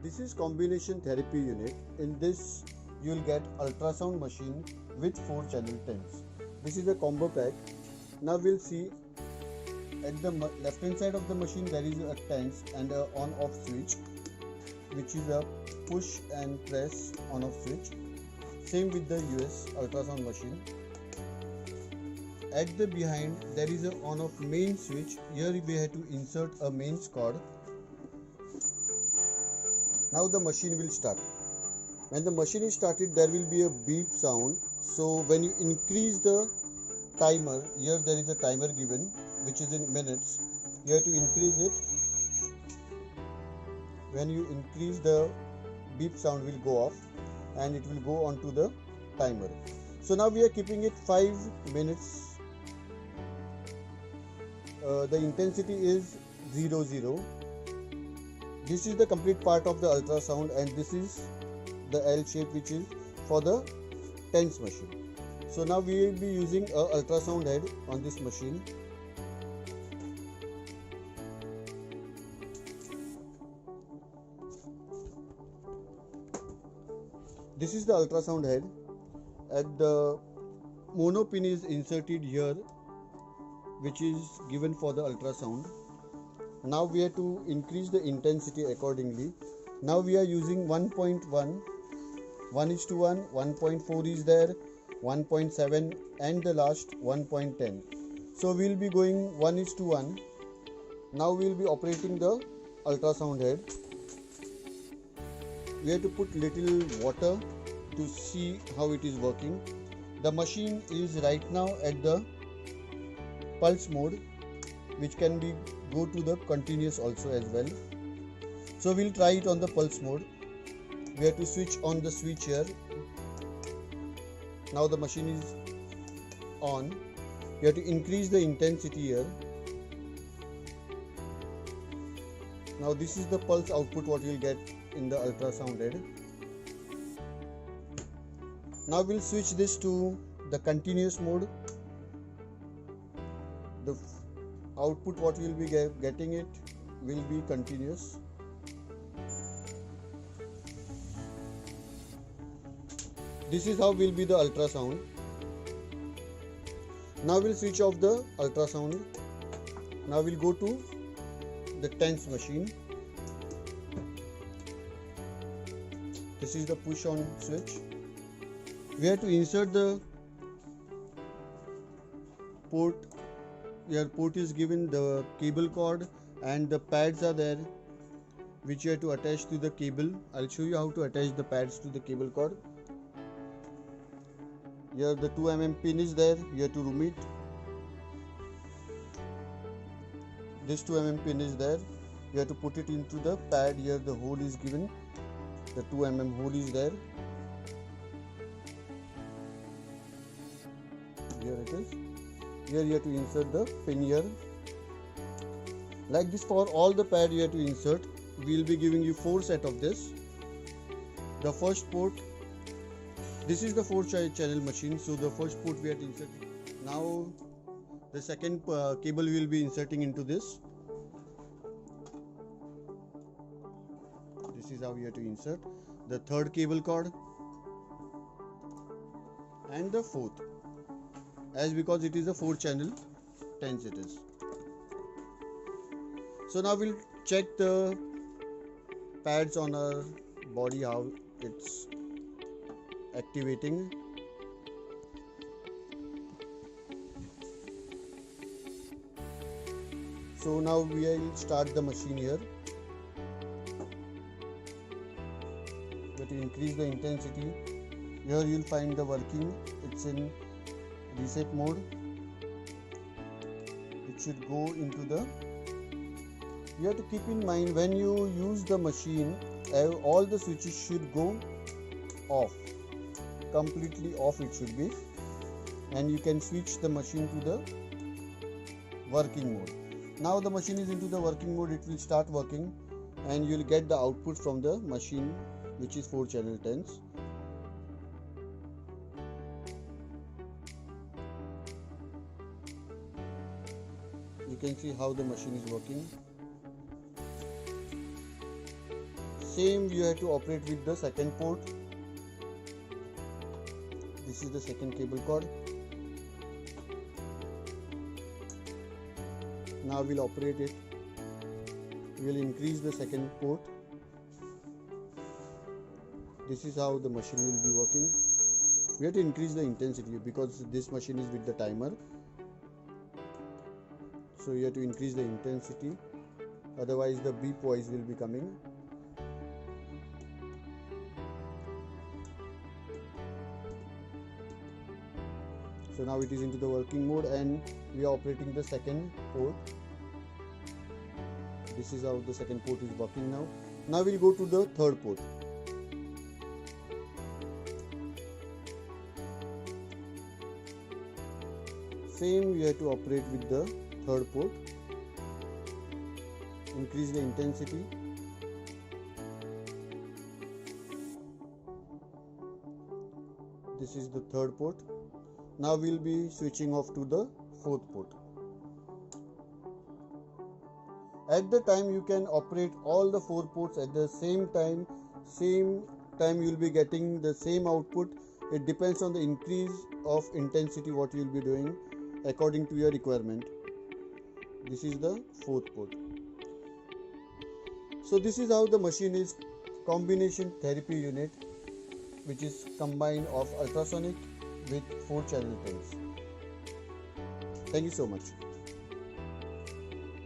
This is combination therapy unit. In this you will get ultrasound machine with 4 channel TENS. This is a combo pack. Now we'll see at the left hand side of the machine there is a TENS and a on off switch, which is a push and press on off switch. Same with the US ultrasound machine. At the behind there is a on off main switch. Here we have to insert a mains cord. Now the machine will start. When the machine is started, there will be a beep sound. So when you increase the timer, here there is a timer given which is in minutes. You have to increase it. When you increase, the beep sound will go off and it will go on to the timer. So now we are keeping it 5 minutes. The intensity is 00. This is the complete part of the ultrasound, and this is the L shape which is for the TENS machine. So now we will be using a ultrasound head on this machine. This is the ultrasound head, and the mono pin is inserted here, which is given for the ultrasound. Now we have to increase the intensity accordingly. Now we are using 1.1, 1:1, 1.4 is there, 1.7 and the last 1.10. So we will be going 1:1. Now we will be operating the ultrasound head. We have to put little water to see how it is working. The machine is right now at the pulse mode, which can be go to the continuous also as well. So we'll try it on the pulse mode. We have to switch on the switch here. Now the machine is on. You have to increase the intensity here. Now this is the pulse output what you'll get in the ultrasound head. Now we'll switch this to the continuous mode. The output what we'll be getting it will be continuous. This is how will be the ultrasound. Now we'll switch off the ultrasound. Now we'll go to the TENS machine. This is the push on switch. We have to insert the port. Your port is given, the cable cord and the pads are there which you have to attach to the cable. I'll show you how to attach the pads to the cable cord. Here the 2 mm pin is there. You have to remove it. This 2 mm pin is there. You have to put it into the pad. Here the hole is given. The 2 mm hole is there. Here it is. Here you have to insert the pin here. Like this for all the pad you have to insert. We will be giving you 4 set of this. The first port. This is the 4 channel machine. So the first port we have to insert. Now the second cable we will be inserting into this. This is how you have to insert. The third cable cord. And the fourth. As because it is a 4 channel TENS it is. So now we'll check the pads on our body, how it's activating. So now we will start the machine here. We have to increase the intensity. Here you will find the working. It's in reset mode. It should go into the. You have to keep in mind when you use the machine, all the switches should go off. Completely off it should be, and you can switch the machine to the working mode. Now the machine is into the working mode. It will start working and you will get the output from the machine, which is 4 channel TENS. You can see how the machine is working. Same you have to operate with the second port. This is the second cable cord. Now we'll operate it. We'll increase the second port. This is how the machine will be working. We have to increase the intensity because this machine is with the timer. So you have to increase the intensity, otherwise the beep voice will be coming. So now it is into the working mode and we are operating the second port. This is how the second port is working now. Now we'll go to the third port. Same we have to operate with the third port. Increase the intensity. This is the third port. Now we'll be switching off to the fourth port. At the time you can operate all the four ports at the same time. You'll be getting the same output. It depends on the increase of intensity what you'll be doing according to your requirement. This is the fourth port. So this is how the machine is combination therapy unit, which is combined of ultrasonic with 4 channel pins. Thank you so much.